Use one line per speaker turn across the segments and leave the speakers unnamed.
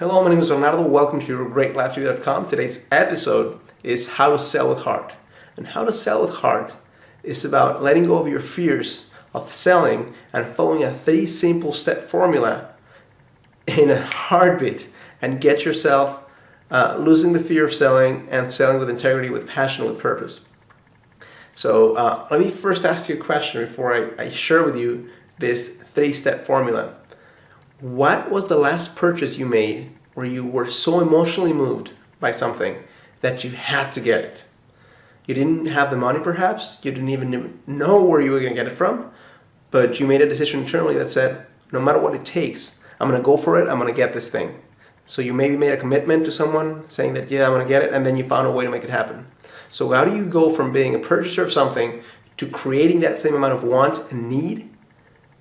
Hello, my name is Bernardo. Welcome to greatlifetv.com. Today's episode is how to sell with heart. And how to sell with heart is about letting go of your fears of selling and following a 3 simple step formula in a heartbeat and get yourself losing the fear of selling and selling with integrity, with passion, with purpose. So let me first ask you a question before I share with you this 3-step formula. What was the last purchase you made where you were so emotionally moved by something that you had to get it? You didn't have the money perhaps, you didn't even know where you were going to get it from, but you made a decision internally that said, no matter what it takes, I'm going to go for it, I'm going to get this thing. So you maybe made a commitment to someone saying that, yeah, I'm going to get it, and then you found a way to make it happen. So how do you go from being a purchaser of something to creating that same amount of want and need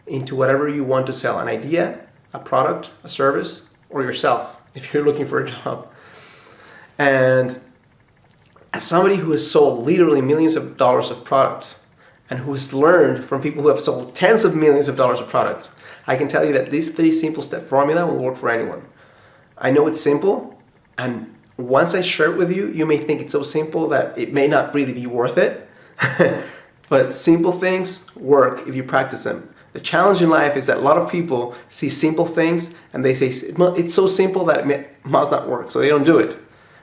into whatever you want to sell? An idea, a product, a service, or yourself if you're looking for a job. And as somebody who has sold literally millions of dollars of products and who has learned from people who have sold tens of millions of dollars of products, I can tell you that this 3 simple step formula will work for anyone. I know it's simple, and once I share it with you, you may think it's so simple that it may not really be worth it. But simple things work if you practice them. The challenge in life is that a lot of people see simple things and they say it's so simple that it must not work, so they don't do it.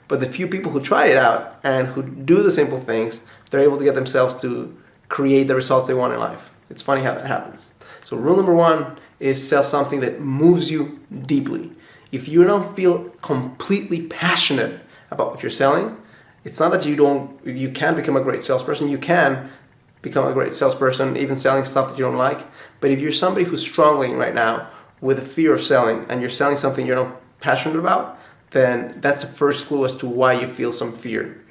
But the few people who try it out and who do the simple things, they're able to get themselves to create the results they want in life. It's funny how that happens. So rule number 1 is sell something that moves you deeply. If you don't feel completely passionate about what you're selling, it's not that you can't become a great salesperson. You can become a great salesperson, even selling stuff that you don't like. But if you're somebody who's struggling right now with the fear of selling and you're selling something you're not passionate about, then that's the first clue as to why you feel some fear.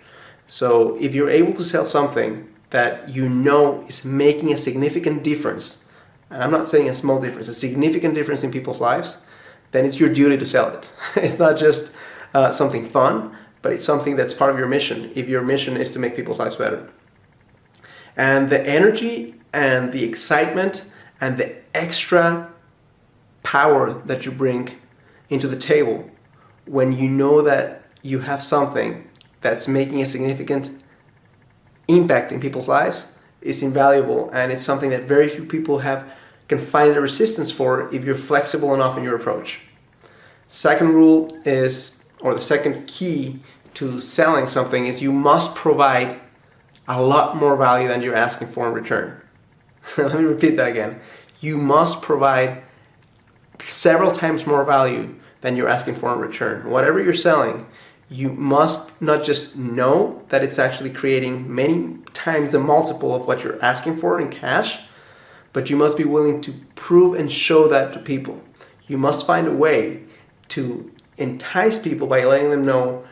So if you're able to sell something that you know is making a significant difference, and I'm not saying a small difference, a significant difference in people's lives, then it's your duty to sell it. It's not just something fun, but it's something that's part of your mission, if your mission is to make people's lives better. And the energy and the excitement and the extra power that you bring into the table when you know that you have something that's making a significant impact in people's lives is invaluable, and it's something that very few people can find the resistance for if you're flexible enough in your approach. Second rule is, or the second key to selling something is, you must provide a lot more value than you're asking for in return. Let me repeat that again. You must provide several times more value than you're asking for in return. Whatever you're selling, you must not just know that it's actually creating many times the multiple of what you're asking for in cash, but you must be willing to prove and show that to people. You must find a way to entice people by letting them know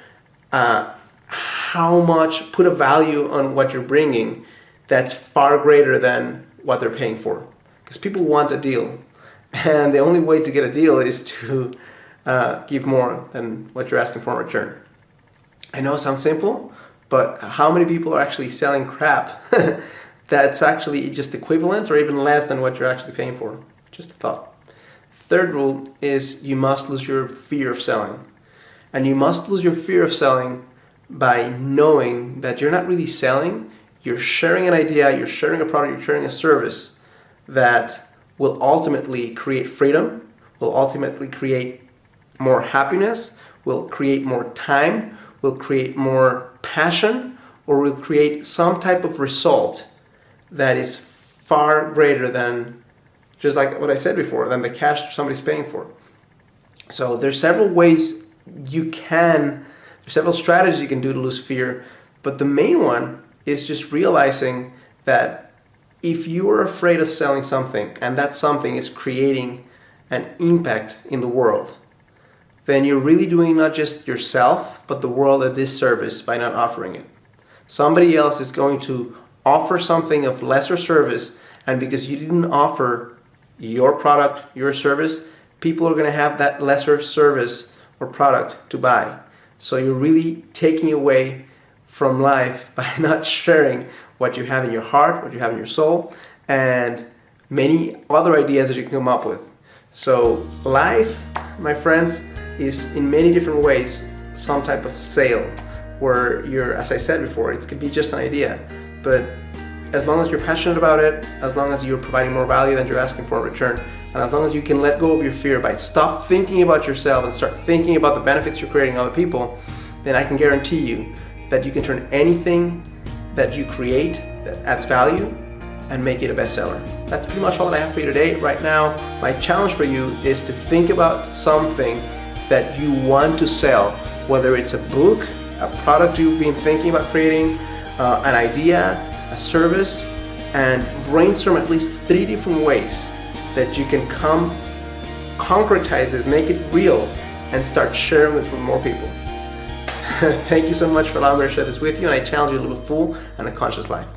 how much, put a value on what you're bringing that's far greater than what they're paying for. Because people want a deal, and the only way to get a deal is to give more than what you're asking for in return. I know it sounds simple, but how many people are actually selling crap that's actually just equivalent or even less than what you're actually paying for? Just a thought. Third rule is, you must lose your fear of selling. And you must lose your fear of selling by knowing that you're not really selling, you're sharing an idea, you're sharing a product, you're sharing a service that will ultimately create freedom, will ultimately create more happiness, will create more time, will create more passion, or will create some type of result that is far greater than, just like what I said before, than the cash somebody's paying for. So there's several ways there's several strategies you can do to lose fear, but the main one is just realizing that if you are afraid of selling something and that something is creating an impact in the world, then you're really doing not just yourself, but the world a disservice by not offering it. Somebody else is going to offer something of lesser service, and because you didn't offer your product, your service, people are going to have that lesser service or product to buy. So you're really taking away from life by not sharing what you have in your heart, what you have in your soul, and many other ideas that you can come up with. So life, my friends, is in many different ways some type of sale where you're, as I said before, it could be just an idea, but as long as you're passionate about it, as long as you're providing more value than you're asking for in return, and as long as you can let go of your fear by stop thinking about yourself and start thinking about the benefits you're creating on other people, then I can guarantee you that you can turn anything that you create that adds value and make it a bestseller. That's pretty much all that I have for you today. Right now, my challenge for you is to think about something that you want to sell, whether it's a book, a product you've been thinking about creating, an idea, a service, and brainstorm at least 3 different ways that you can concretize this, make it real, and start sharing it with more people. Thank you so much for allowing me to share this with you, and I challenge you to live a full and a conscious life.